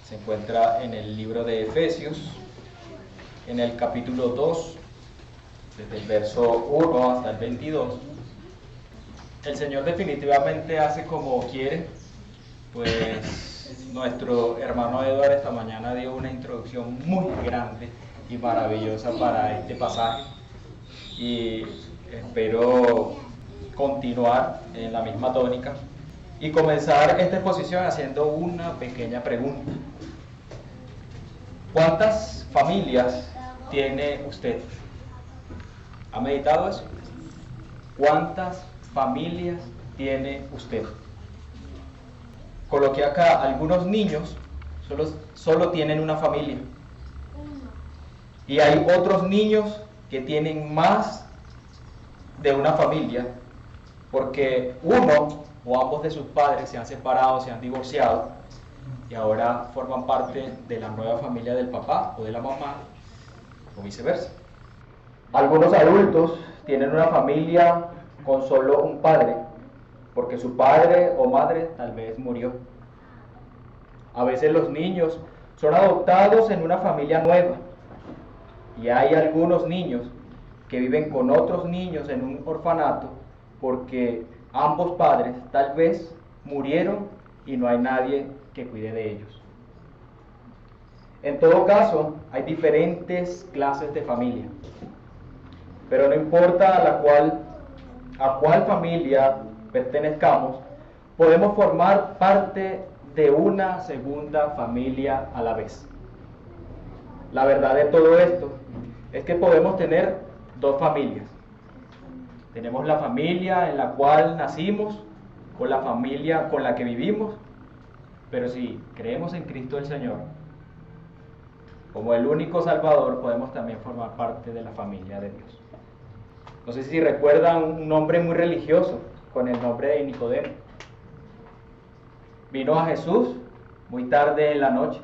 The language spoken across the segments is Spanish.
Se encuentra en el libro de Efesios, en el capítulo 2, desde el verso 1 hasta el 22. El Señor definitivamente hace como quiere, pues nuestro hermano Eduardo esta mañana dio una introducción muy grande y maravillosa para este pasaje, y espero continuar en la misma tónica y comenzar esta exposición haciendo una pequeña pregunta. ¿Cuántas familias tiene usted? ¿Ha meditado eso? ¿Cuántas familias tiene usted? Coloqué acá, algunos niños solo tienen una familia. Y hay otros niños que tienen más de una familia, porque uno o ambos de sus padres se han separado, se han divorciado, y ahora forman parte de la nueva familia del papá o de la mamá, o viceversa. Algunos adultos tienen una familia con solo un padre, porque su padre o madre tal vez murió. A veces los niños son adoptados en una familia nueva, y hay algunos niños que viven con otros niños en un orfanato porque ambos padres tal vez murieron y no hay nadie que cuide de ellos. En todo caso, hay diferentes clases de familia, pero no importa a cuál familia pertenezcamos, podemos formar parte de una segunda familia a la vez. La verdad de todo esto es que podemos tener dos familias. Tenemos la familia en la cual nacimos, o la familia con la que vivimos, pero si creemos en Cristo el Señor como el único Salvador, podemos también formar parte de la familia de Dios. No sé si recuerdan un hombre muy religioso con el nombre de Nicodemo. Vino a Jesús muy tarde en la noche.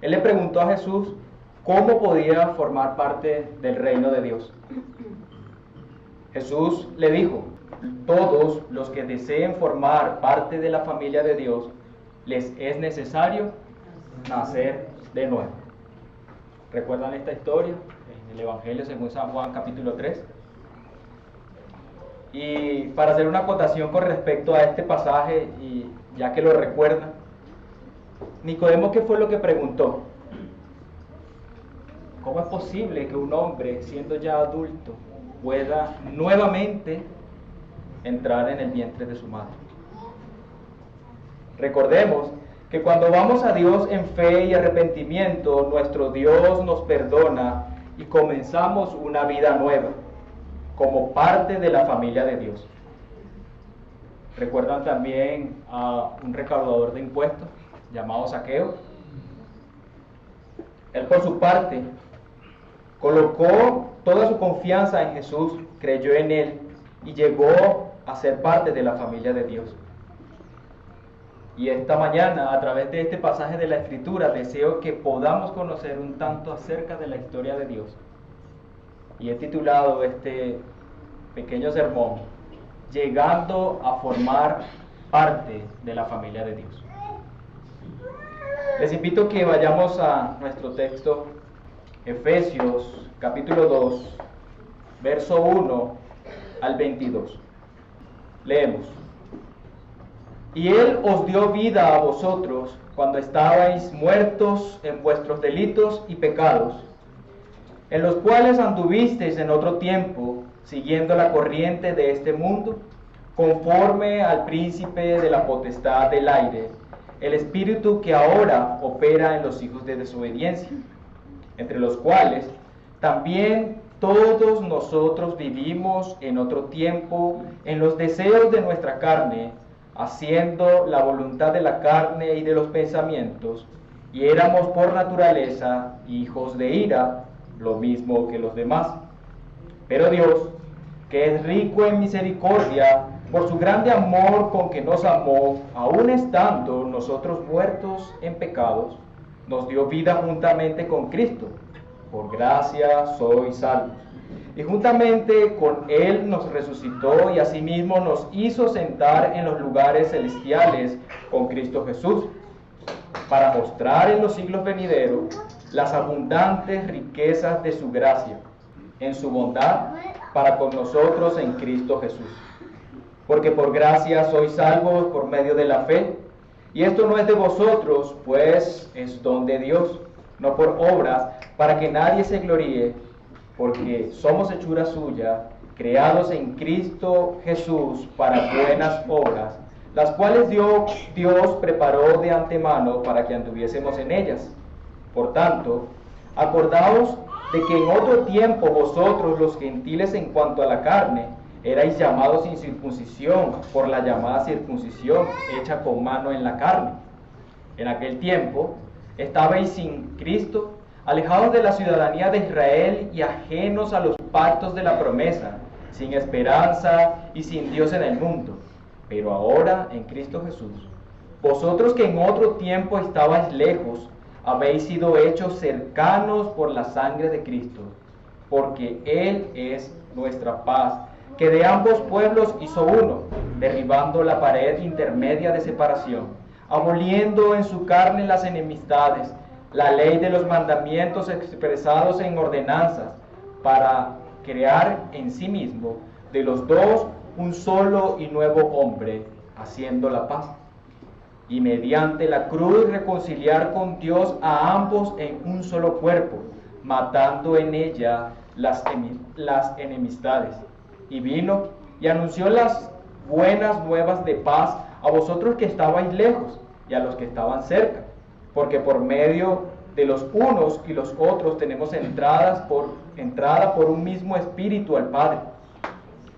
Él le preguntó a Jesús cómo podía formar parte del reino de Dios. Jesús le dijo: todos los que deseen formar parte de la familia de Dios, les es necesario nacer de nuevo. ¿Recuerdan esta historia en el Evangelio según San Juan capítulo 3? Y para hacer una acotación con respecto a este pasaje, y ya que lo recuerdan, Nicodemo, ¿qué fue lo que preguntó? ¿Cómo es posible que un hombre, siendo ya adulto, pueda nuevamente entrar en el vientre de su madre? Recordemos que cuando vamos a Dios en fe y arrepentimiento, nuestro Dios nos perdona y comenzamos una vida nueva, como parte de la familia de Dios. ¿Recuerdan también a un recaudador de impuestos llamado Zaqueo? Él, por su parte, colocó toda su confianza en Jesús, creyó en Él y llegó a ser parte de la familia de Dios. Y esta mañana, a través de este pasaje de la Escritura, deseo que podamos conocer un tanto acerca de la historia de Dios. Y he titulado este pequeño sermón: llegando a formar parte de la familia de Dios. Les invito a que vayamos a nuestro texto, Efesios capítulo 2, verso 1 al 22. Leemos: y Él os dio vida a vosotros cuando estabais muertos en vuestros delitos y pecados, en los cuales anduvisteis en otro tiempo, siguiendo la corriente de este mundo, conforme al príncipe de la potestad del aire, el espíritu que ahora opera en los hijos de desobediencia, entre los cuales también todos nosotros vivimos en otro tiempo en los deseos de nuestra carne, haciendo la voluntad de la carne y de los pensamientos, y éramos por naturaleza hijos de ira, lo mismo que los demás. Pero Dios, que es rico en misericordia, por su grande amor con que nos amó, aun estando nosotros muertos en pecados, nos dio vida juntamente con Cristo. Por gracia sois salvos. Y juntamente con Él nos resucitó y asimismo nos hizo sentar en los lugares celestiales con Cristo Jesús, para mostrar en los siglos venideros las abundantes riquezas de su gracia, en su bondad para con nosotros en Cristo Jesús. Porque por gracia sois salvos por medio de la fe, y esto no es de vosotros, pues es don de Dios, no por obras, para que nadie se gloríe, porque somos hechura suya, creados en Cristo Jesús para buenas obras, las cuales Dios preparó de antemano para que anduviésemos en ellas. Por tanto, acordaos de que en otro tiempo vosotros los gentiles en cuanto a la carne, erais llamados sin circuncisión por la llamada circuncisión hecha con mano en la carne. En aquel tiempo estabais sin Cristo, alejados de la ciudadanía de Israel y ajenos a los pactos de la promesa, sin esperanza y sin Dios en el mundo. Pero ahora en Cristo Jesús, vosotros que en otro tiempo estabais lejos, habéis sido hechos cercanos por la sangre de Cristo, porque Él es nuestra paz, que de ambos pueblos hizo uno, derribando la pared intermedia de separación, aboliendo en su carne las enemistades, la ley de los mandamientos expresados en ordenanzas, para crear en sí mismo de los dos un solo y nuevo hombre, haciendo la paz, y mediante la cruz reconciliar con Dios a ambos en un solo cuerpo, matando en ella las enemistades. Y vino y anunció las buenas nuevas de paz a vosotros que estabais lejos y a los que estaban cerca, porque por medio de los unos y los otros tenemos entrada por un mismo espíritu al Padre.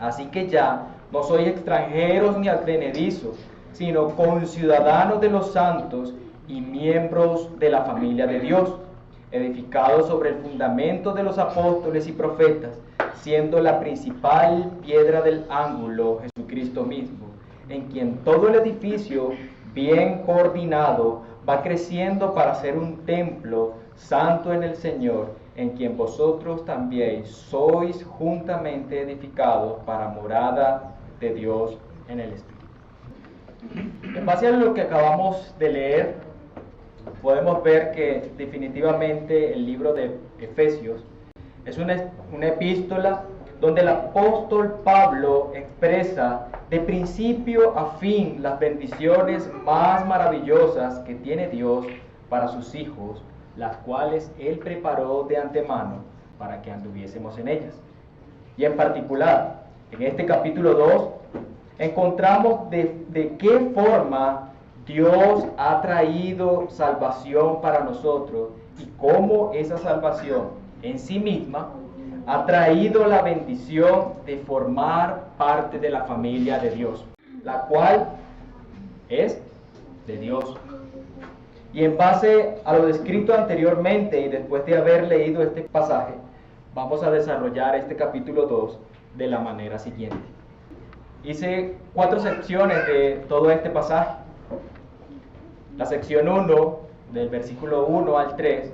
Así que ya no sois extranjeros ni advenedizos, sino conciudadanos de los santos y miembros de la familia de Dios, edificados sobre el fundamento de los apóstoles y profetas, siendo la principal piedra del ángulo Jesucristo mismo, en quien todo el edificio, bien coordinado, va creciendo para ser un templo santo en el Señor, en quien vosotros también sois juntamente edificados para morada de Dios en el Espíritu. En base a lo que acabamos de leer, podemos ver que definitivamente el libro de Efesios es una epístola donde el apóstol Pablo expresa de principio a fin las bendiciones más maravillosas que tiene Dios para sus hijos, las cuales Él preparó de antemano para que anduviésemos en ellas. Y en particular, en este capítulo 2, encontramos de qué forma Dios ha traído salvación para nosotros y cómo esa salvación en sí misma ha traído la bendición de formar parte de la familia de Dios, la cual es de Dios. Y en base a lo descrito anteriormente y después de haber leído este pasaje, vamos a desarrollar este capítulo 2 de la manera siguiente. Hice 4 secciones de todo este pasaje. La sección 1, del versículo 1 al 3,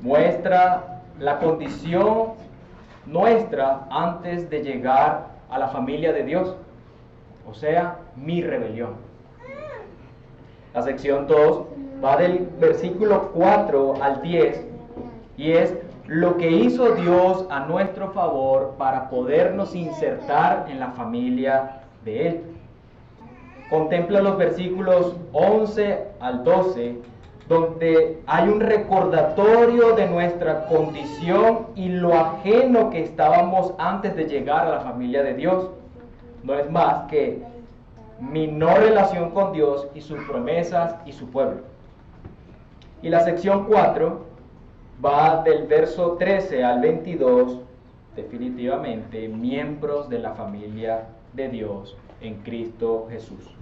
muestra la condición nuestra antes de llegar a la familia de Dios, o sea, mi rebelión. La sección 2 va del versículo 4 al 10 y es lo que hizo Dios a nuestro favor para podernos insertar en la familia de Él. Contempla los versículos 11 al 12, donde hay un recordatorio de nuestra condición y lo ajeno que estábamos antes de llegar a la familia de Dios. No es más que mi no relación con Dios y sus promesas y su pueblo. Y la sección 4 va del verso 13 al 22, definitivamente miembros de la familia de Dios en Cristo Jesús.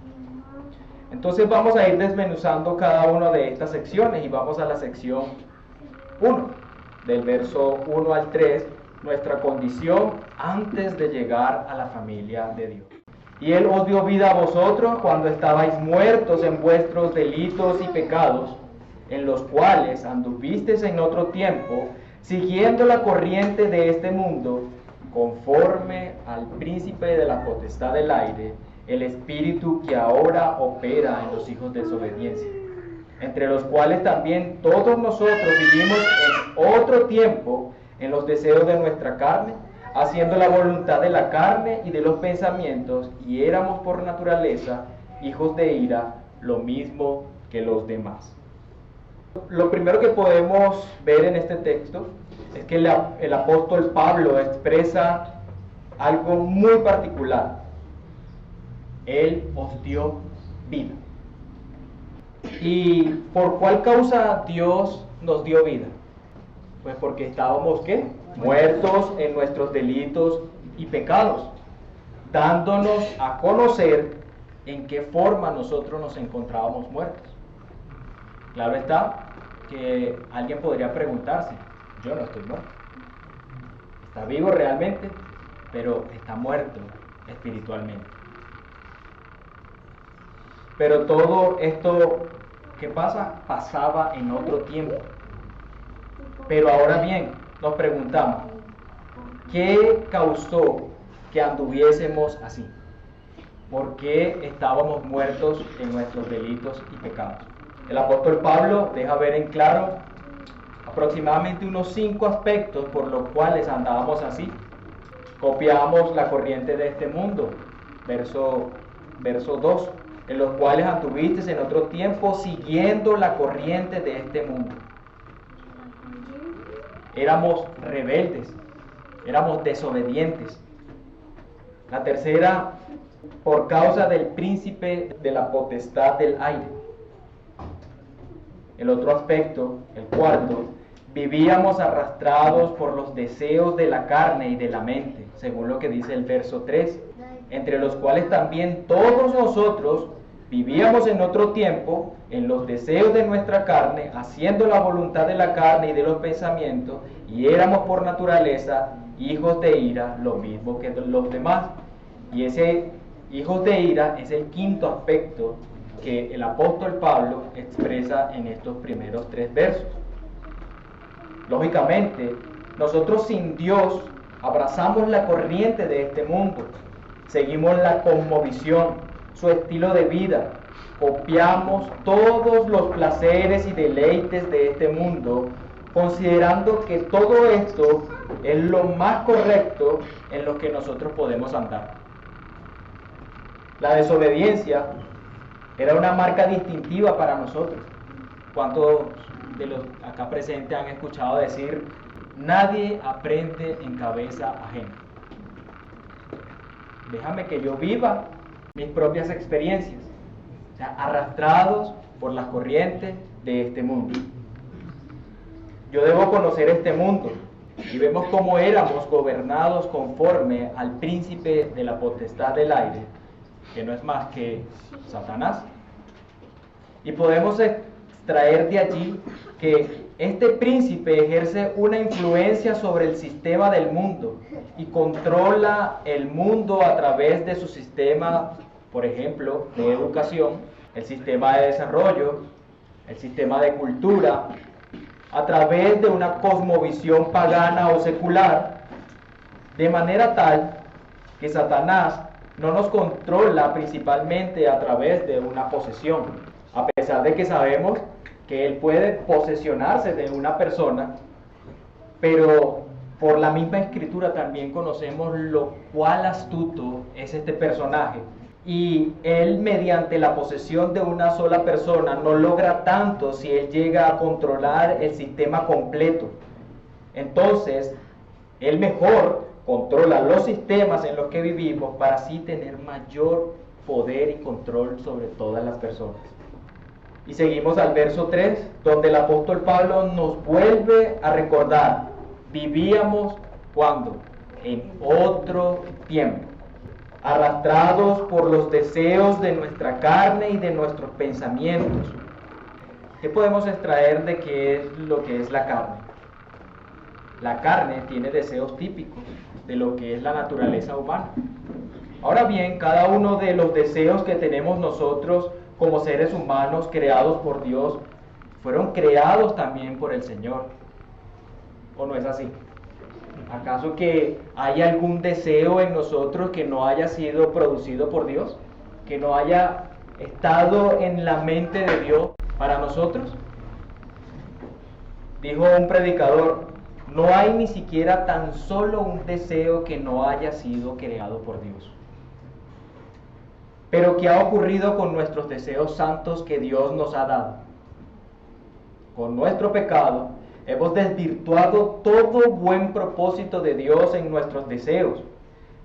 Entonces vamos a ir desmenuzando cada una de estas secciones y vamos a la sección 1, del verso 1 al 3, nuestra condición antes de llegar a la familia de Dios. Y Él os dio vida a vosotros cuando estabais muertos en vuestros delitos y pecados, en los cuales anduvisteis en otro tiempo, siguiendo la corriente de este mundo, conforme al príncipe de la potestad del aire, el espíritu que ahora opera en los hijos de desobediencia, entre los cuales también todos nosotros vivimos en otro tiempo en los deseos de nuestra carne, haciendo la voluntad de la carne y de los pensamientos, y éramos por naturaleza hijos de ira, lo mismo que los demás. Lo primero que podemos ver en este texto es que el apóstol Pablo expresa algo muy particular. Él os dio vida. ¿Y por cuál causa Dios nos dio vida? Pues porque estábamos, ¿qué? Muertos en nuestros delitos y pecados, dándonos a conocer en qué forma nosotros nos encontrábamos muertos. Claro está que alguien podría preguntarse, yo no estoy muerto. Está vivo realmente, pero está muerto espiritualmente. Pero todo esto que pasaba en otro tiempo. Pero ahora bien, nos preguntamos, ¿qué causó que anduviésemos así? ¿Por qué estábamos muertos en nuestros delitos y pecados? El apóstol Pablo deja ver en claro aproximadamente unos 5 aspectos por los cuales andábamos así. Copiamos la corriente de este mundo, verso 2, en los cuales anduviste en otro tiempo siguiendo la corriente de este mundo. Éramos rebeldes, éramos desobedientes. La tercera, por causa del príncipe de la potestad del aire. El otro aspecto, el cuarto, vivíamos arrastrados por los deseos de la carne y de la mente, según lo que dice el verso 3, entre los cuales también todos nosotros vivíamos en otro tiempo en los deseos de nuestra carne, haciendo la voluntad de la carne y de los pensamientos, y éramos por naturaleza hijos de ira, lo mismo que los demás. Y ese hijos de ira es el quinto aspecto que el apóstol Pablo expresa en estos primeros 3 versos. Lógicamente, nosotros sin Dios abrazamos la corriente de este mundo, seguimos la cosmovisión, su estilo de vida, copiamos todos los placeres y deleites de este mundo, considerando que todo esto es lo más correcto en lo que nosotros podemos andar. La desobediencia era una marca distintiva para nosotros. ¿Cuántos de los acá presentes han escuchado decir, nadie aprende en cabeza ajena? Déjame que yo viva mis propias experiencias, o sea, arrastrados por las corrientes de este mundo. Yo debo conocer este mundo, y vemos cómo éramos gobernados conforme al príncipe de la potestad del aire, que no es más que Satanás. Y podemos extraer de allí que este príncipe ejerce una influencia sobre el sistema del mundo y controla el mundo a través de su sistema, por ejemplo, de educación, el sistema de desarrollo, el sistema de cultura, a través de una cosmovisión pagana o secular, de manera tal que Satanás no nos controla principalmente a través de una posesión, a pesar de que sabemos que él puede posesionarse de una persona, pero por la misma escritura también conocemos lo cual astuto es este personaje, y él mediante la posesión de una sola persona no logra tanto si él llega a controlar el sistema completo. Entonces, él mejor controla los sistemas en los que vivimos para así tener mayor poder y control sobre todas las personas. Y seguimos al verso 3, donde el apóstol Pablo nos vuelve a recordar, vivíamos ¿cuándo? En otro tiempo, arrastrados por los deseos de nuestra carne y de nuestros pensamientos. ¿Qué podemos extraer de qué es lo que es la carne? La carne tiene deseos típicos de lo que es la naturaleza humana. Ahora bien, cada uno de los deseos que tenemos nosotros como seres humanos creados por Dios, fueron creados también por el Señor. ¿O no es así? ¿Acaso que hay algún deseo en nosotros que no haya sido producido por Dios? ¿Que no haya estado en la mente de Dios? Para nosotros, dijo un predicador, no hay ni siquiera tan solo un deseo que no haya sido creado por Dios. Pero ¿qué ha ocurrido con nuestros deseos santos que Dios nos ha dado? Con nuestro pecado hemos desvirtuado todo buen propósito de Dios en nuestros deseos.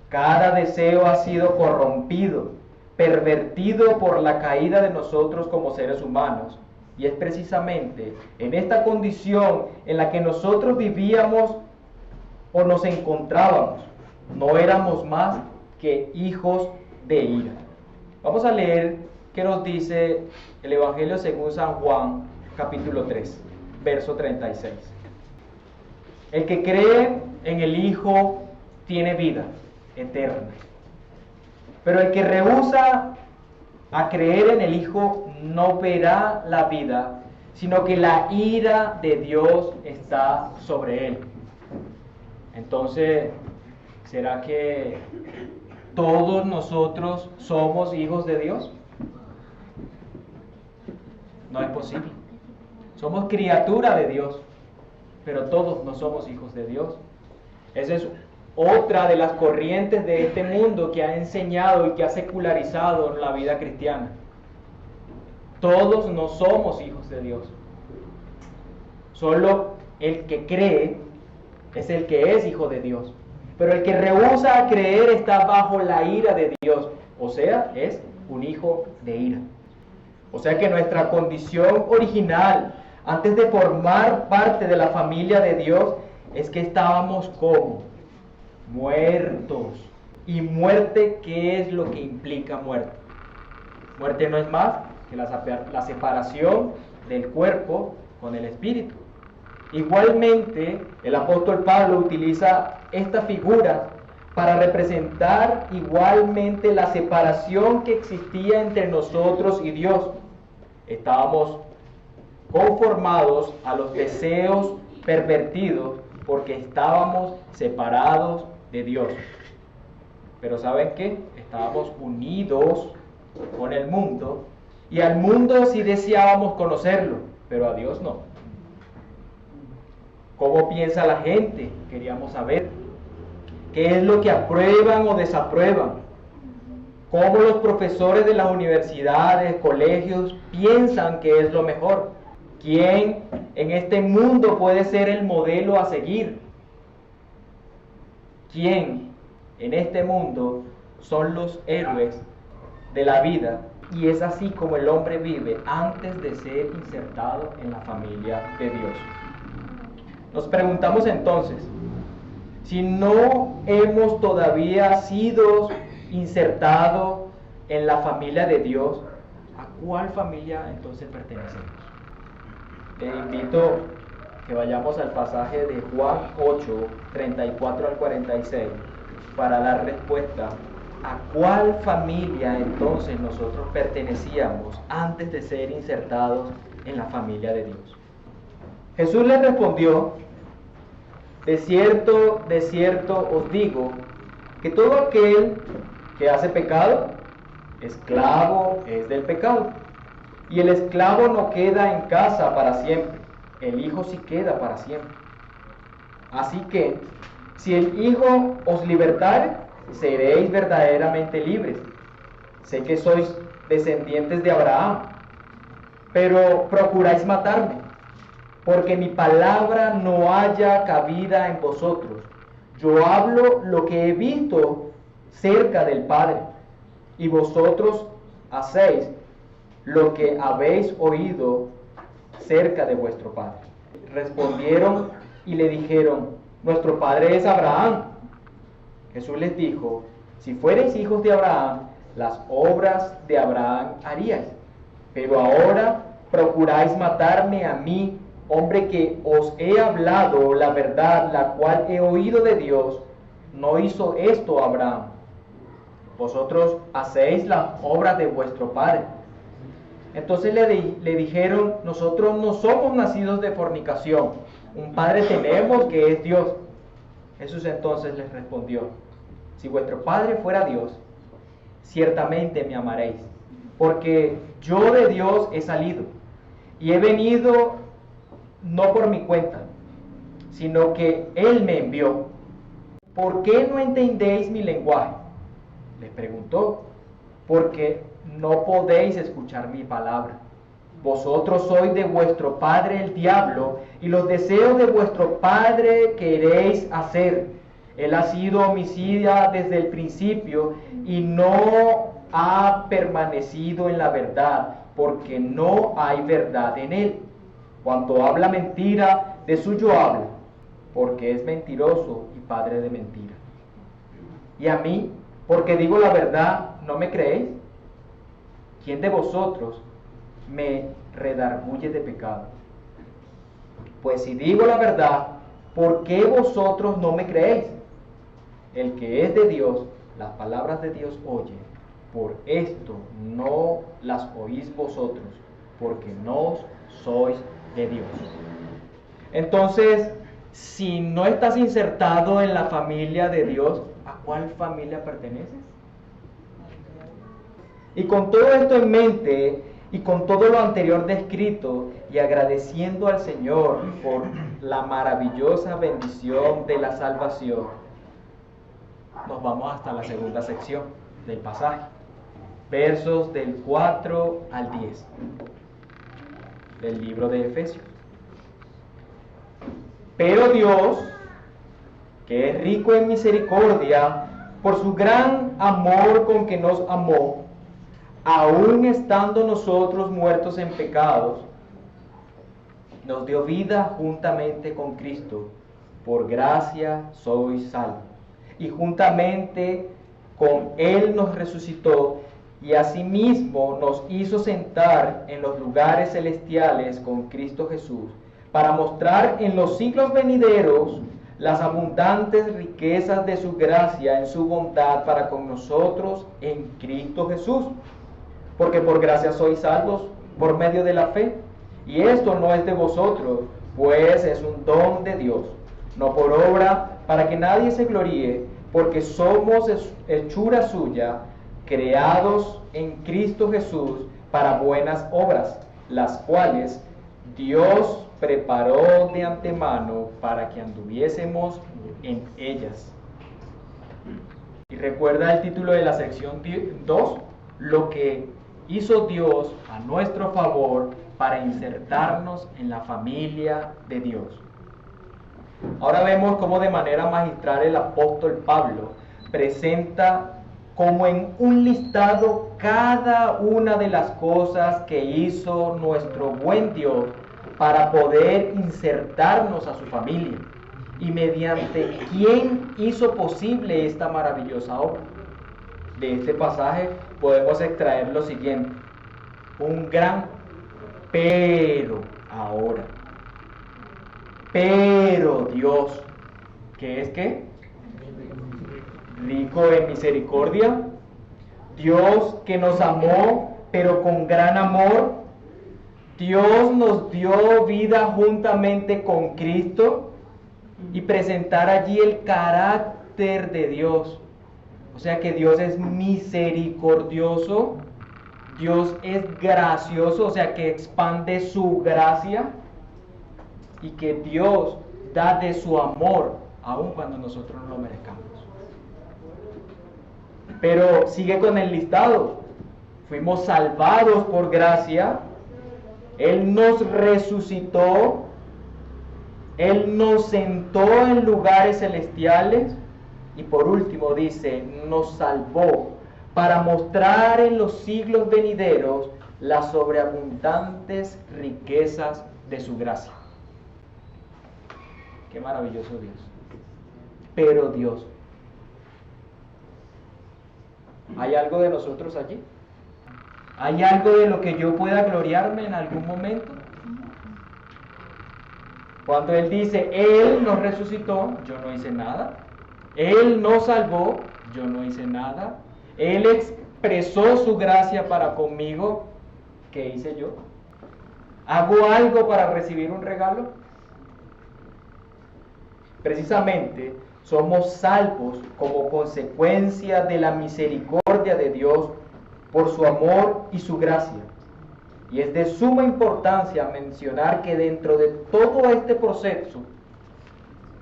Cada deseo ha sido corrompido, pervertido por la caída de nosotros como seres humanos. Y es precisamente en esta condición en la que nosotros vivíamos o nos encontrábamos. No éramos más que hijos de ira. Vamos a leer qué nos dice el Evangelio según San Juan, capítulo 3, verso 36. El que cree en el Hijo tiene vida eterna. Pero el que rehúsa a creer en el Hijo no verá la vida, sino que la ira de Dios está sobre él. Entonces, ¿será que todos nosotros somos hijos de Dios? No es posible. Somos criatura de Dios, pero todos no somos hijos de Dios. Esa es otra de las corrientes de este mundo que ha enseñado y que ha secularizado la vida cristiana. Todos no somos hijos de Dios. Solo el que cree es el que es hijo de Dios. Pero el que rehúsa a creer está bajo la ira de Dios. O sea, es un hijo de ira. O sea que nuestra condición original, antes de formar parte de la familia de Dios, es que estábamos como muertos. ¿Y muerte qué es lo que implica muerte? Muerte no es más que la separación del cuerpo con el espíritu. Igualmente, el apóstol Pablo utiliza esta figura para representar igualmente la separación que existía entre nosotros y Dios. Estábamos conformados a los deseos pervertidos porque estábamos separados de Dios. Pero ¿saben qué? Estábamos unidos con el mundo, y al mundo sí deseábamos conocerlo, pero a Dios no. ¿Cómo piensa la gente? Queríamos saber. ¿Qué es lo que aprueban o desaprueban? ¿Cómo los profesores de las universidades, colegios, piensan que es lo mejor? ¿Quién en este mundo puede ser el modelo a seguir? ¿Quién en este mundo son los héroes de la vida? Y es así como el hombre vive antes de ser insertado en la familia de Dios. Nos preguntamos entonces, si no hemos todavía sido insertados en la familia de Dios, ¿a cuál familia entonces pertenecemos? Te invito que vayamos al pasaje de Juan 8, 34 al 46, para dar respuesta a cuál familia entonces nosotros pertenecíamos antes de ser insertados en la familia de Dios. Jesús les respondió: de cierto os digo, que todo aquel que hace pecado, esclavo es del pecado. Y el esclavo no queda en casa para siempre, el Hijo sí queda para siempre. Así que, si el Hijo os libertare, seréis verdaderamente libres. Sé que sois descendientes de Abraham, pero procuráis matarme, porque mi palabra no haya cabida en vosotros. Yo hablo lo que he visto cerca del Padre, y vosotros hacéis lo que habéis oído cerca de vuestro Padre. Respondieron y le dijeron: nuestro Padre es Abraham. Jesús les dijo: si fuereis hijos de Abraham, las obras de Abraham haríais. Pero ahora procuráis matarme a mí, hombre que os he hablado la verdad, la cual he oído de Dios. No hizo esto Abraham. Vosotros hacéis las obras de vuestro padre. Entonces le dijeron: nosotros no somos nacidos de fornicación, un padre tenemos que es Dios. Jesús entonces les respondió: si vuestro padre fuera Dios, ciertamente me amaréis, porque yo de Dios he salido, y he venido no por mi cuenta, sino que Él me envió. ¿Por qué no entendéis mi lenguaje?, les preguntó. Porque no podéis escuchar mi palabra. Vosotros sois de vuestro padre el diablo, y los deseos de vuestro padre queréis hacer. Él ha sido homicida desde el principio y no ha permanecido en la verdad, porque no hay verdad en él. Cuando habla mentira, de suyo habla, porque es mentiroso y padre de mentira. Y a mí, porque digo la verdad, ¿no me creéis? ¿Quién de vosotros me redarguye de pecado? Pues si digo la verdad, ¿por qué vosotros no me creéis? El que es de Dios, las palabras de Dios oye. Por esto no las oís vosotros, porque no sois de Dios. Entonces, si no estás insertado en la familia de Dios, ¿a cuál familia perteneces? Y con todo esto en mente, y con todo lo anterior descrito, y agradeciendo al Señor por la maravillosa bendición de la salvación, nos vamos hasta la segunda sección del pasaje, versos del 4 al 10 del libro de Efesios. Pero Dios, que es rico en misericordia, por su gran amor con que nos amó, aun estando nosotros muertos en pecados, nos dio vida juntamente con Cristo. Por gracia sois salvos. Y juntamente con Él nos resucitó, y asimismo nos hizo sentar en los lugares celestiales con Cristo Jesús, para mostrar en los siglos venideros las abundantes riquezas de su gracia en su bondad para con nosotros en Cristo Jesús. Porque por gracia sois salvos por medio de la fe, y esto no es de vosotros, pues es un don de Dios, no por obra, para que nadie se gloríe, porque somos hechura suya, creados en Cristo Jesús para buenas obras, las cuales Dios preparó de antemano para que anduviésemos en ellas. Y recuerda el título de la sección 2, lo que hizo Dios a nuestro favor para insertarnos en la familia de Dios. Ahora vemos cómo de manera magistral el apóstol Pablo presenta como en un listado cada una de las cosas que hizo nuestro buen Dios para poder insertarnos a su familia, y mediante quién hizo posible esta maravillosa obra. De este pasaje podemos extraer lo siguiente: un gran pero ahora. Pero Dios, ¿qué es qué? Rico en misericordia. Dios que nos amó, pero con gran amor. Dios nos dio vida juntamente con Cristo, y presentar allí el carácter de Dios. O sea que Dios es misericordioso, Dios es gracioso, o sea que expande su gracia, y que Dios da de su amor aun cuando nosotros no lo merezcamos. Pero sigue con el listado: fuimos salvados por gracia, Él nos resucitó, Él nos sentó en lugares celestiales, y por último dice, nos salvó para mostrar en los siglos venideros las sobreabundantes riquezas de su gracia. Qué maravilloso Dios. Pero Dios, ¿hay algo de nosotros allí? ¿Hay algo de lo que yo pueda gloriarme en algún momento? Cuando Él dice, Él nos resucitó, yo no hice nada. Él nos salvó, yo no hice nada. Él expresó su gracia para conmigo, ¿qué hice yo? ¿Hago algo para recibir un regalo? Precisamente somos salvos como consecuencia de la misericordia de Dios por su amor y su gracia. Y es de suma importancia mencionar que dentro de todo este proceso,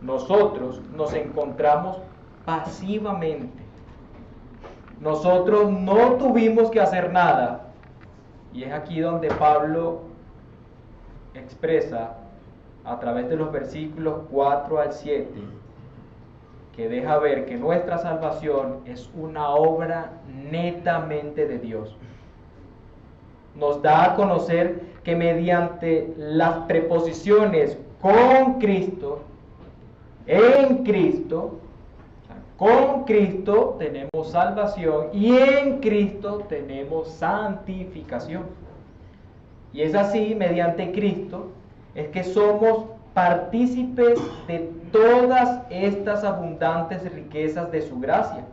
nosotros nos encontramos pasivamente. Nosotros no tuvimos que hacer nada. Y es aquí donde Pablo expresa a través de los versículos 4 al 7, que deja ver que nuestra salvación es una obra netamente de Dios. Nos da a conocer que mediante las preposiciones con Cristo, en Cristo, con Cristo tenemos salvación y en Cristo tenemos santificación. Y es así, mediante Cristo, es que somos partícipes de todas estas abundantes riquezas de su gracia.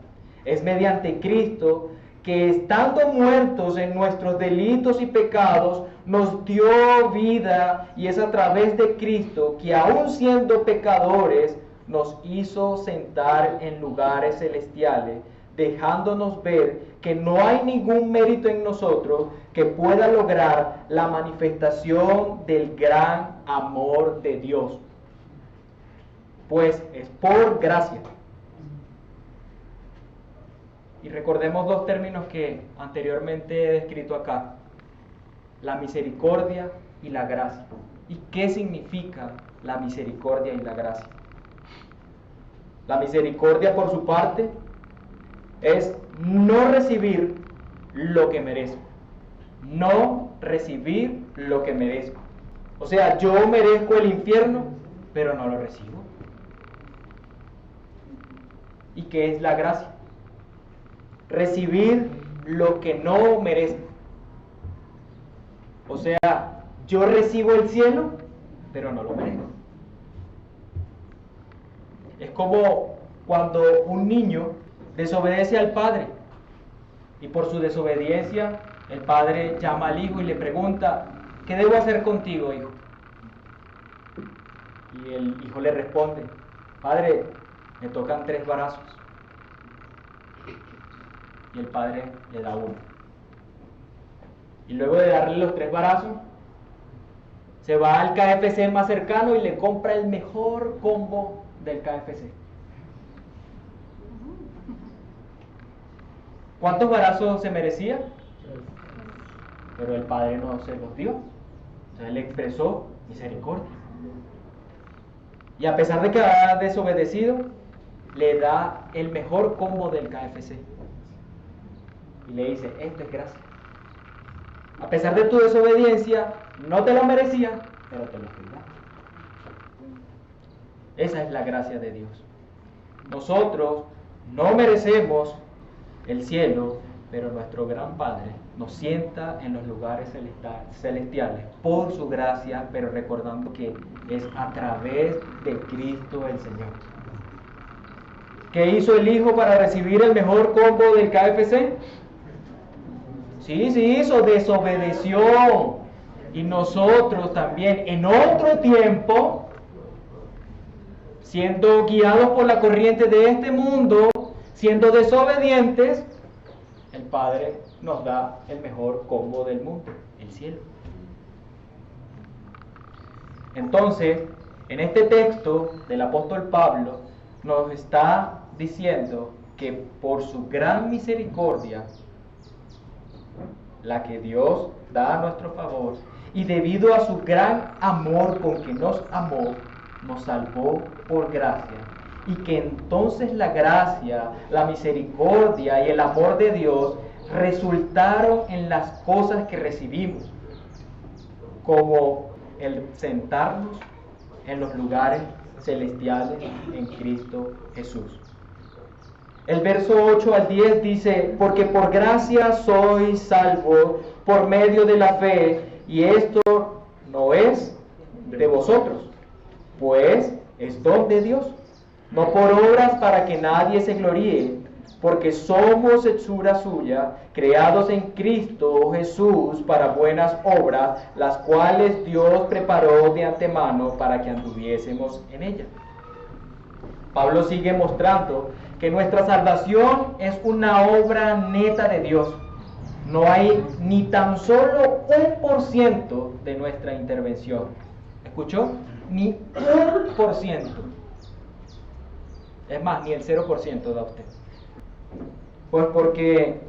Es mediante Cristo que, estando muertos en nuestros delitos y pecados, nos dio vida, y es a través de Cristo que, aun siendo pecadores, nos hizo sentar en lugares celestiales, dejándonos ver que no hay ningún mérito en nosotros que pueda lograr la manifestación del gran amor de Dios, pues es por gracia. Y recordemos dos términos que anteriormente he descrito acá: la misericordia y la gracia. ¿Y qué significa la misericordia y la gracia? La misericordia, por su parte, es no recibir lo que merezco. No recibir lo que merezco. O sea, yo merezco el infierno, pero no lo recibo. ¿Y qué es la gracia? Recibir lo que no merezco. O sea, yo recibo el cielo, pero no lo merezco. Es como cuando un niño desobedece al padre, y por su desobediencia el padre llama al hijo y le pregunta: ¿qué debo hacer contigo, hijo? Y el hijo le responde: padre, me tocan 3 varazos. Y el padre le da 1. Y luego de darle los 3 varazos, se va al KFC más cercano y le compra el mejor combo del KFC. ¿Cuántos varazos se merecía? Pero el padre no se los dio. O sea, él expresó misericordia. Y a pesar de que ha desobedecido, le da el mejor combo del KFC. Y le dice: esto es gracia. A pesar de tu desobediencia, no te lo merecía, pero te lo estoy dando. Esa es la gracia de Dios. Nosotros no merecemos el cielo, pero nuestro gran Padre nos sienta en los lugares celestiales por su gracia, pero recordando que es a través de Cristo el Señor. ¿Qué hizo el Hijo para recibir el mejor combo del KFC? Sí, hizo, desobedeció. Y nosotros también, en otro tiempo, siendo guiados por la corriente de este mundo, siendo desobedientes, el Padre nos da el mejor combo del mundo, el cielo. Entonces, en este texto del apóstol Pablo, nos está diciendo que por su gran misericordia, la que Dios da a nuestro favor, y debido a su gran amor con que nos amó, nos salvó por gracia, y que entonces la gracia, la misericordia y el amor de Dios resultaron en las cosas que recibimos, como el sentarnos en los lugares celestiales en Cristo Jesús. El verso 8 al 10 dice: porque por gracia sois salvos por medio de la fe, y esto no es de vosotros, pues es don de Dios, no por obras para que nadie se gloríe, porque somos hechura suya, creados en Cristo Jesús para buenas obras, las cuales Dios preparó de antemano para que anduviésemos en ellas. Pablo sigue mostrando que nuestra salvación es una obra neta de Dios. no hay ni tan solo 1% de nuestra intervención. ¿Escuchó? Ni 1%. Es más, ni el 0% da usted. Pues porque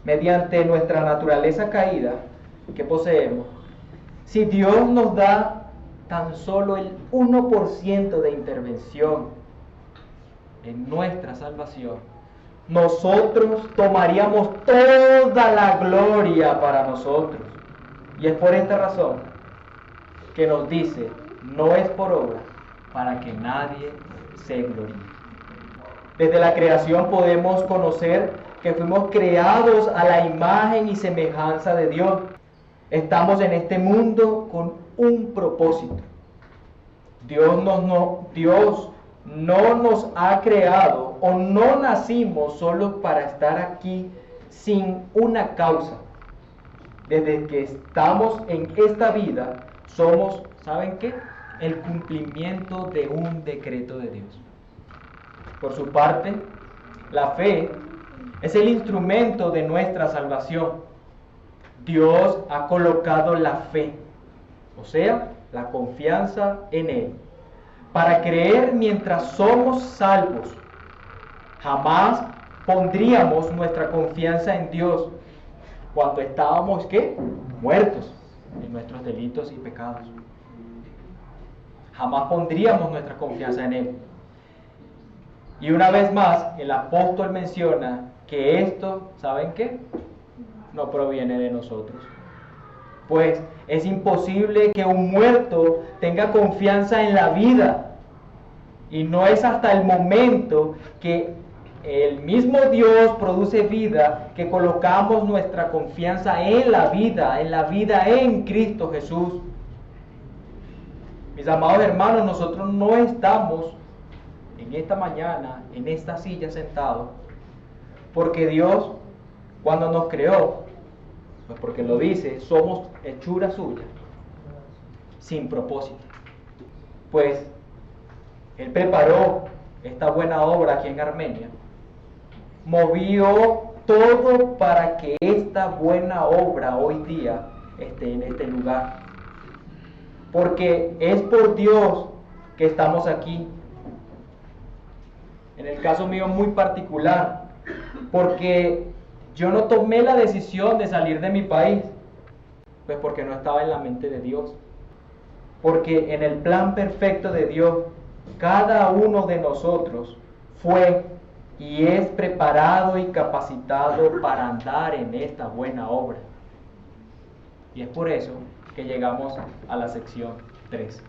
mediante nuestra naturaleza caída que poseemos, si Dios nos da tan solo el 1% de intervención en nuestra salvación, nosotros tomaríamos toda la gloria para nosotros. Y es por esta razón que nos dice, no es por obra, para que nadie se gloríe. Desde la creación podemos conocer que fuimos creados a la imagen y semejanza de Dios. Estamos en este mundo con un propósito. Dios no nos ha creado o no nacimos solo para estar aquí sin una causa. Desde que estamos en esta vida somos, ¿saben qué? El cumplimiento de un decreto de Dios. Por su parte, la fe es el instrumento de nuestra salvación. Dios ha colocado la fe, o sea, la confianza en Él, para creer mientras somos salvos. Jamás pondríamos nuestra confianza en Dios cuando estábamos, ¿qué? Muertos en nuestros delitos y pecados. Jamás pondríamos nuestra confianza en Él. Y una vez más, el apóstol menciona que esto, ¿saben qué? No proviene de nosotros. Pues es imposible que un muerto tenga confianza en la vida. Y no es hasta el momento que el mismo Dios produce vida que colocamos nuestra confianza en la vida en Cristo Jesús. Mis amados hermanos, nosotros no estamos en esta mañana, en esta silla sentados, porque Dios, cuando nos creó, pues porque lo dice, somos hechura suya, sin propósito. Pues Él preparó esta buena obra aquí en Armenia, movió todo para que esta buena obra hoy día esté en este lugar. Porque es por Dios que estamos aquí. En el caso mío muy particular, porque yo no tomé la decisión de salir de mi país, pues porque no estaba en la mente de Dios. Porque en el plan perfecto de Dios, cada uno de nosotros fue y es preparado y capacitado para andar en esta buena obra. Y es por eso que llegamos a la sección 3.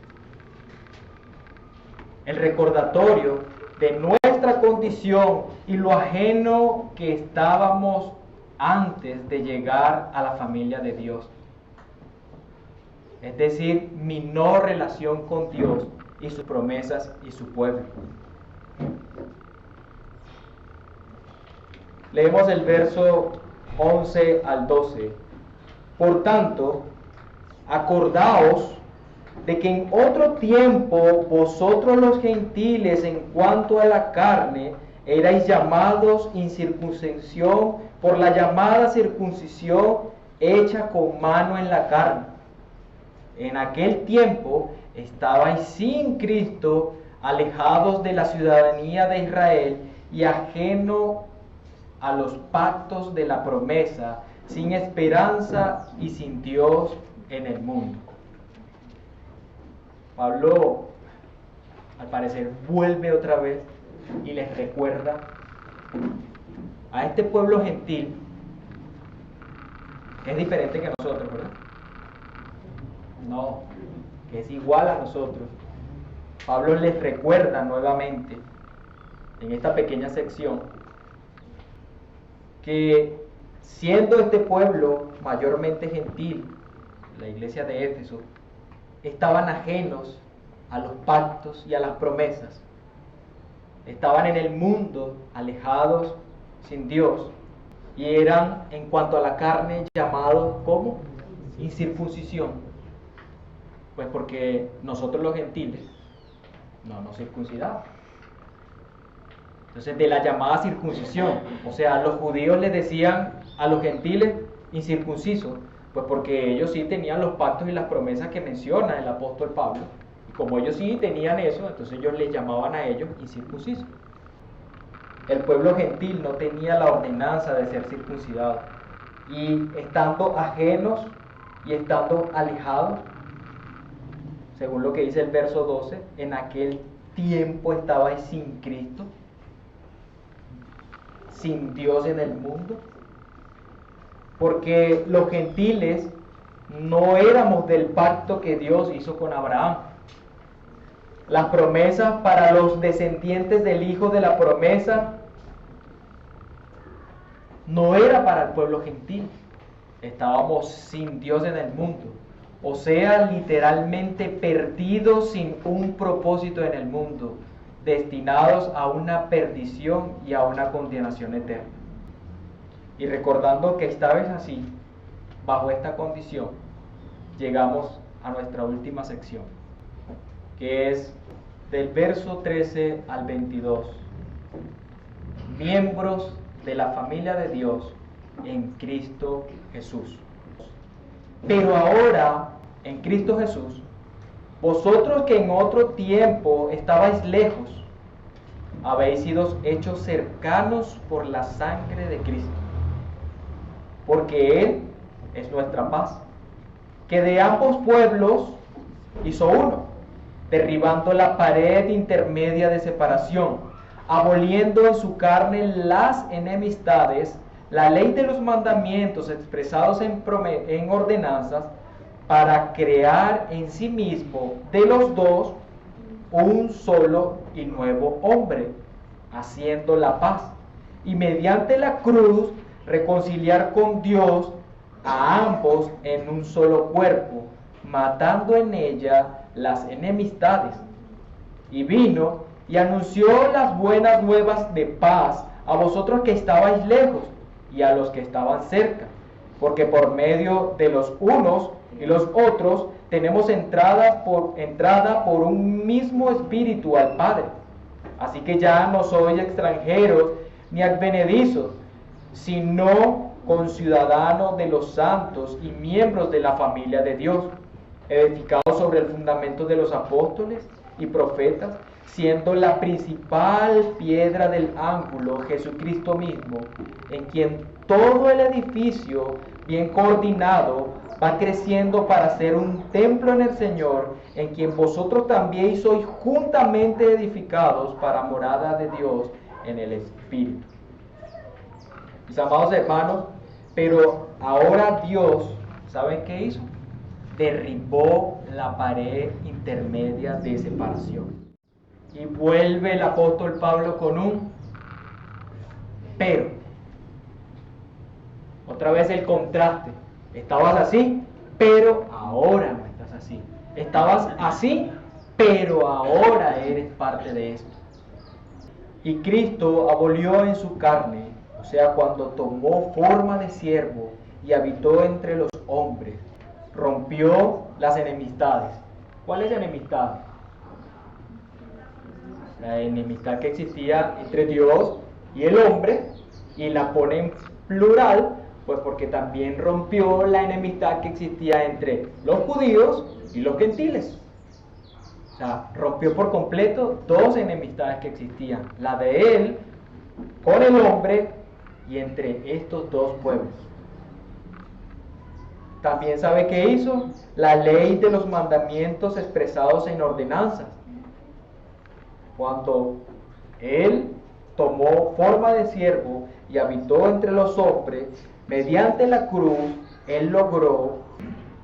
El recordatorio de nuestra condición y lo ajeno que estábamos antes de llegar a la familia de Dios. Es decir, mi no relación con Dios y sus promesas y su pueblo. Leemos el verso 11 al 12. Por tanto, acordaos de que en otro tiempo vosotros los gentiles en cuanto a la carne erais llamados incircuncisión por la llamada circuncisión hecha con mano en la carne. En aquel tiempo estabais sin Cristo, alejados de la ciudadanía de Israel y ajeno a los pactos de la promesa, sin esperanza y sin Dios en el mundo. Pablo, al parecer, vuelve otra vez y les recuerda a este pueblo gentil, que es diferente que nosotros, ¿verdad? No, que es igual a nosotros. Pablo les recuerda nuevamente, en esta pequeña sección, que siendo este pueblo mayormente gentil, la iglesia de Éfeso, estaban ajenos a los pactos y a las promesas. Estaban en el mundo, alejados, sin Dios, y eran, en cuanto a la carne, llamados como incircuncisión. Pues porque nosotros los gentiles no nos circuncidamos. Entonces, de la llamada circuncisión, o sea, los judíos le decían a los gentiles incircuncisos? Pues porque ellos sí tenían los pactos y las promesas que menciona el apóstol Pablo. Y como ellos sí tenían eso, entonces ellos les llamaban a ellos incircuncisos. El pueblo gentil no tenía la ordenanza de ser circuncidado. Y estando ajenos y estando alejados, según lo que dice el verso 12, en aquel tiempo estabais sin Cristo, sin Dios en el mundo, porque los gentiles no éramos del pacto que Dios hizo con Abraham. Las promesas para los descendientes del hijo de la promesa no era para el pueblo gentil. Estábamos sin Dios en el mundo, o sea, literalmente perdidos sin un propósito en el mundo, destinados a una perdición y a una condenación eterna. Y recordando que esta vez así, bajo esta condición, llegamos a nuestra última sección, que es del verso 13 al 22. Miembros de la familia de Dios en Cristo Jesús. Pero ahora, en Cristo Jesús, vosotros que en otro tiempo estabais lejos, habéis sido hechos cercanos por la sangre de Cristo, porque Él es nuestra paz, que de ambos pueblos hizo uno, derribando la pared intermedia de separación, aboliendo en su carne las enemistades, la ley de los mandamientos expresados en ordenanzas, para crear en sí mismo de los dos un solo y nuevo hombre, haciendo la paz, y mediante la cruz reconciliar con Dios a ambos en un solo cuerpo, matando en ella las enemistades. Y vino y anunció las buenas nuevas de paz a vosotros que estabais lejos y a los que estaban cerca, porque por medio de los unos y los otros tenemos entrada por un mismo espíritu al Padre. Así que ya no sois extranjeros ni advenedizos, sino conciudadanos de los santos y miembros de la familia de Dios, edificados sobre el fundamento de los apóstoles y profetas, siendo la principal piedra del ángulo Jesucristo mismo, en quien todo el edificio, bien coordinado, va creciendo para ser un templo en el Señor, en quien vosotros también sois juntamente edificados para morada de Dios en el Espíritu. Mis amados hermanos, pero ahora Dios, ¿saben qué hizo? Derribó la pared intermedia de separación. Y vuelve el apóstol Pablo con un pero. Otra vez el contraste. Estabas así, pero ahora no estás así. Estabas así, pero ahora eres parte de esto. Y Cristo abolió en su carne, o sea, cuando tomó forma de siervo y habitó entre los hombres, rompió las enemistades. ¿Cuáles enemistades? La enemistad que existía entre Dios y el hombre, y la pone en plural, pues porque también rompió la enemistad que existía entre los judíos y los gentiles. O sea, rompió por completo dos enemistades que existían, la de él con el hombre y entre estos dos pueblos. También sabe qué hizo, la ley de los mandamientos expresados en ordenanzas. Cuando él tomó forma de siervo y habitó entre los hombres, mediante la cruz, él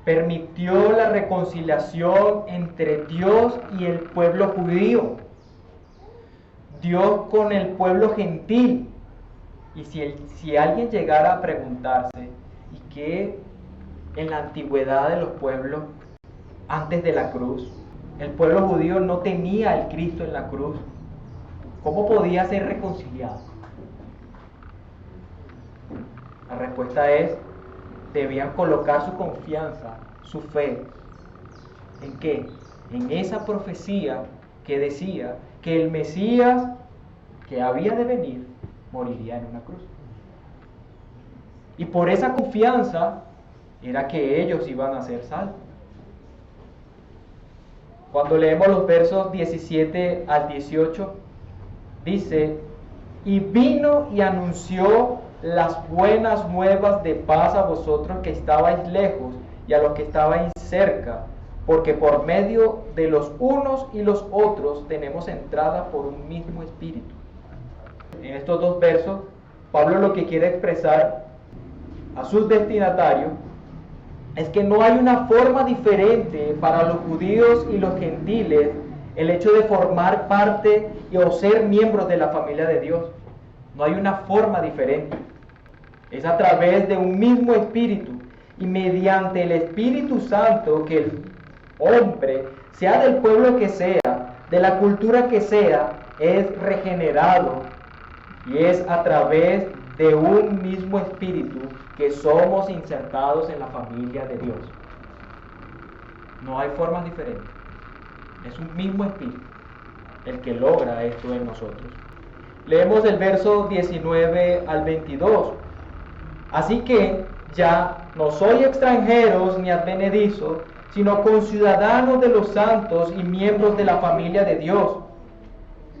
permitió la reconciliación entre Dios y el pueblo judío, Dios con el pueblo gentil. Y si alguien llegara a preguntarse, ¿y qué en la antigüedad de los pueblos antes de la cruz? El pueblo judío no tenía al Cristo en la cruz. ¿Cómo podía ser reconciliado? La respuesta es, debían colocar su confianza, su fe, ¿en qué? En esa profecía que decía que el Mesías que había de venir moriría en una cruz. Y por esa confianza era que ellos iban a ser salvos. Cuando leemos los versos 17 al 18, dice: y vino y anunció las buenas nuevas de paz a vosotros que estabais lejos y a los que estabais cerca, porque por medio de los unos y los otros tenemos entrada por un mismo espíritu. En estos dos versos, Pablo lo que quiere expresar a sus destinatarios es que no hay una forma diferente para los judíos y los gentiles el hecho de formar parte o ser miembros de la familia de Dios. No hay una forma diferente. Es a través de un mismo espíritu y mediante el Espíritu Santo que el hombre, sea del pueblo que sea, de la cultura que sea, es regenerado. Y es a través de un mismo espíritu que somos insertados en la familia de Dios. No hay formas diferentes. Es un mismo espíritu el que logra esto en nosotros. Leemos el verso 19 al 22. Así que ya no soy extranjeros ni advenedizos, sino conciudadanos de los santos y miembros de la familia de Dios,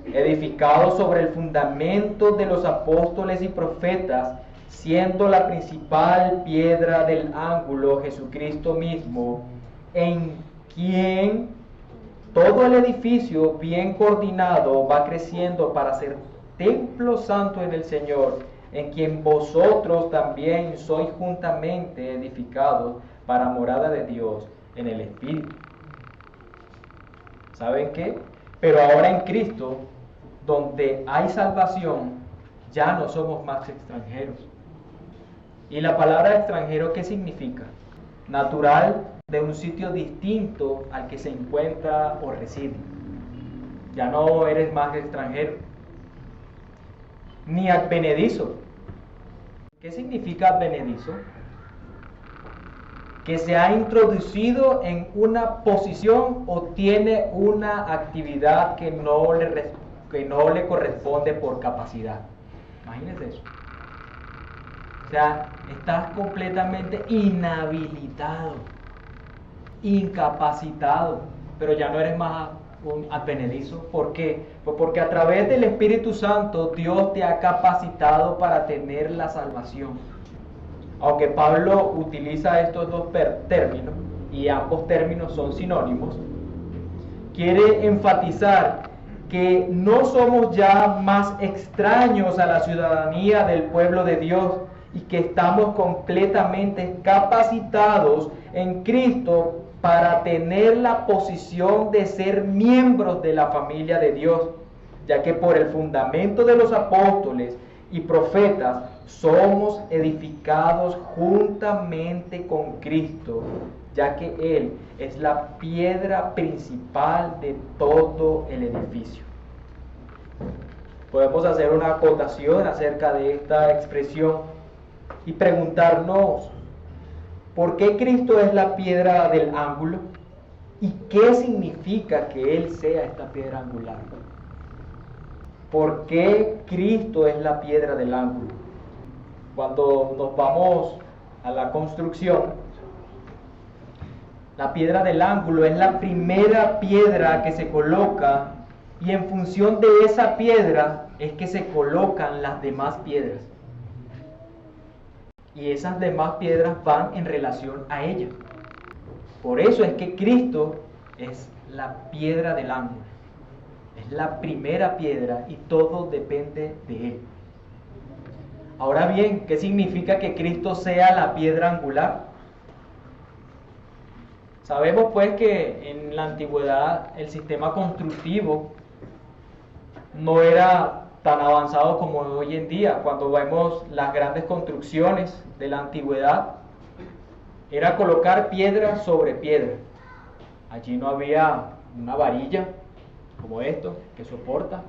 edificados sobre el fundamento de los apóstoles y profetas, siendo la principal piedra del ángulo Jesucristo mismo, en quien todo el edificio bien coordinado va creciendo para ser templo santo en el Señor, en quien vosotros también sois juntamente edificados para morada de Dios en el Espíritu. ¿Saben qué? Pero ahora en Cristo, donde hay salvación, ya no somos más extranjeros. ¿Y la palabra extranjero qué significa? Natural de un sitio distinto al que se encuentra o reside. Ya no eres más extranjero. Ni advenedizo. ¿Qué significa advenedizo? Que se ha introducido en una posición o tiene una actividad que no le corresponde por capacidad. Imagínense eso. O sea, estás completamente inhabilitado, incapacitado, pero ya no eres más un advenedizo. ¿Por qué? Pues porque a través del Espíritu Santo Dios te ha capacitado para tener la salvación. Aunque Pablo utiliza estos dos términos, y ambos términos son sinónimos, quiere enfatizar que no somos ya más extraños a la ciudadanía del pueblo de Dios y que estamos completamente capacitados en Cristo para tener la posición de ser miembros de la familia de Dios, ya que por el fundamento de los apóstoles y profetas somos edificados juntamente con Cristo, ya que Él es la piedra principal de todo el edificio. Podemos hacer una acotación acerca de esta expresión y preguntarnos, ¿por qué Cristo es la piedra del ángulo? ¿Y qué significa que Él sea esta piedra angular? ¿Por qué Cristo es la piedra del ángulo? Cuando nos vamos a la construcción, la piedra del ángulo es la primera piedra que se coloca y en función de esa piedra es que se colocan las demás piedras. Y esas demás piedras van en relación a ella. Por eso es que Cristo es la piedra del ángulo. Es la primera piedra y todo depende de Él. Ahora bien, ¿qué significa que Cristo sea la piedra angular? Sabemos pues que en la antigüedad el sistema constructivo no era tan avanzado como hoy en día. Cuando vemos las grandes construcciones de la antigüedad, era colocar piedra sobre piedra. Allí no había una varilla como esto que soporta.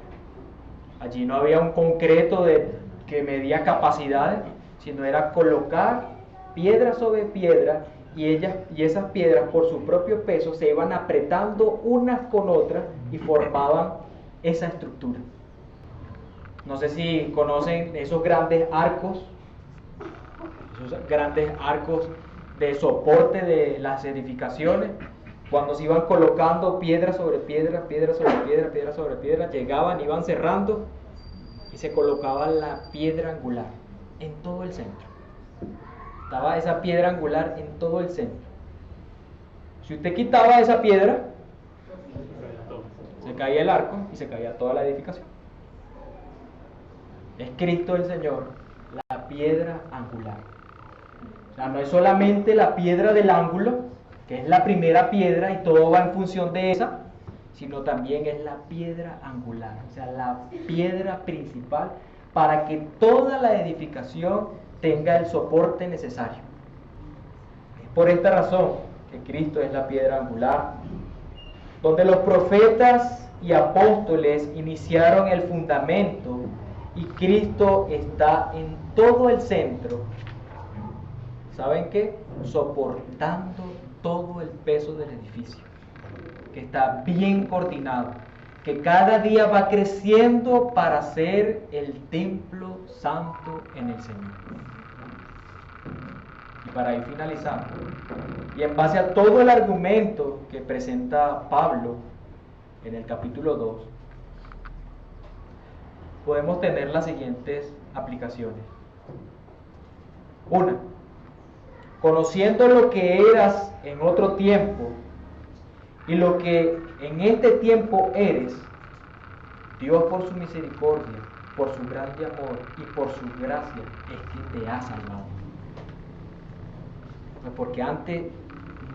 Allí no había un concreto que medía capacidades, sino era colocar piedra sobre piedra y esas piedras por su propio peso se iban apretando unas con otras y formaban esa estructura. No sé si conocen esos grandes arcos esos grandes arcos de soporte de las edificaciones, cuando se iban colocando piedra sobre piedra, piedra sobre piedra, piedra sobre piedra, llegaban, iban cerrando y se colocaba la piedra angular en todo el centro. Estaba esa piedra angular en todo el centro. Si usted quitaba esa piedra, se caía el arco y se caía toda la edificación. Es Cristo el Señor, la piedra angular. O sea, no es solamente la piedra del ángulo, que es la primera piedra y todo va en función de esa, sino también es la piedra angular, o sea, la piedra principal para que toda la edificación tenga el soporte necesario. Es por esta razón que Cristo es la piedra angular, donde los profetas y apóstoles iniciaron el fundamento y Cristo está en todo el centro. ¿Saben qué? Soportando todo el peso del edificio, que está bien coordinado, que cada día va creciendo para ser el templo santo en el Señor. Y para ir finalizando, y en base a todo el argumento que presenta Pablo en el capítulo 2, podemos tener las siguientes aplicaciones. Una, conociendo lo que eras en otro tiempo y lo que en este tiempo eres, Dios por su misericordia, por su grande amor y por su gracia es que te ha salvado. Pues porque antes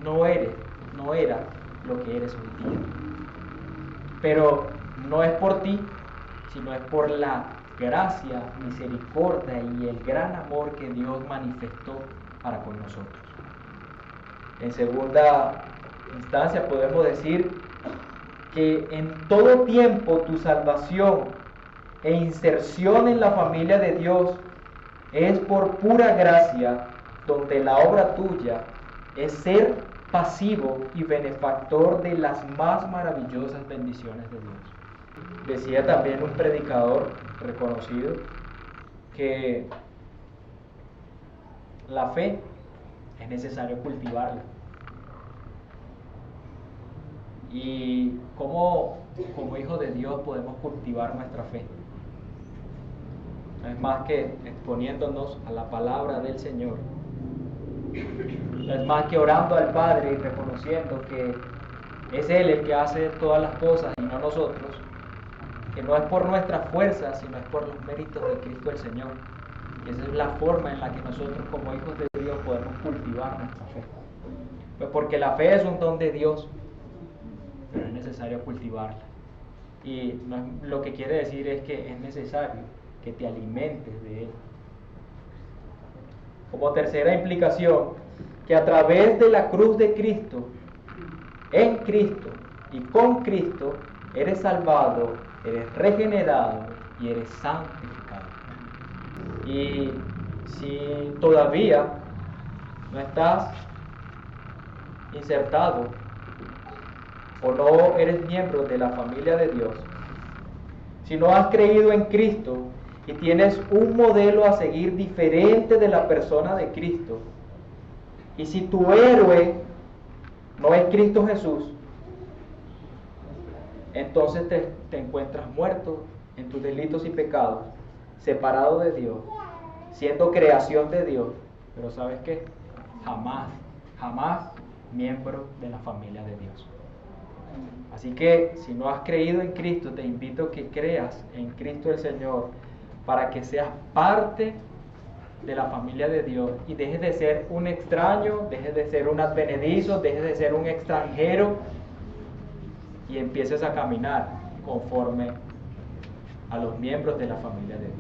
no era lo que eres hoy día. Pero no es por ti, sino es por la gracia, misericordia y el gran amor que Dios manifestó para con nosotros. En segunda instancia podemos decir que en todo tiempo tu salvación e inserción en la familia de Dios es por pura gracia, donde la obra tuya es ser pasivo y benefactor de las más maravillosas bendiciones de Dios. Decía también un predicador reconocido que la fe es necesario cultivarla. Y como hijos de Dios podemos cultivar nuestra fe. No es más que exponiéndonos a la palabra del Señor. No es más que orando al Padre y reconociendo que es Él el que hace todas las cosas y no nosotros. Que no es por nuestra fuerza, sino es por los méritos de Cristo el Señor. Y esa es la forma en la que nosotros como hijos de Dios podemos cultivar nuestra fe. Pues porque la fe es un don de Dios, pero es necesario cultivarla. Y lo que quiere decir es que es necesario que te alimentes de Él. Como tercera implicación, que a través de la cruz de Cristo, en Cristo y con Cristo, eres salvado, eres regenerado y eres santificado. Y si todavía no estás insertado o no eres miembro de la familia de Dios, si no has creído en Cristo y tienes un modelo a seguir diferente de la persona de Cristo, y si tu héroe no es Cristo Jesús, entonces te encuentras muerto en tus delitos y pecados, separado de Dios, siendo creación de Dios, pero ¿sabes qué? Jamás miembro de la familia de Dios. Así que si no has creído en Cristo, te invito a que creas en Cristo el Señor para que seas parte de la familia de Dios y dejes de ser un extraño, dejes de ser un advenedizo, dejes de ser un extranjero y empieces a caminar conforme a los miembros de la familia de Dios.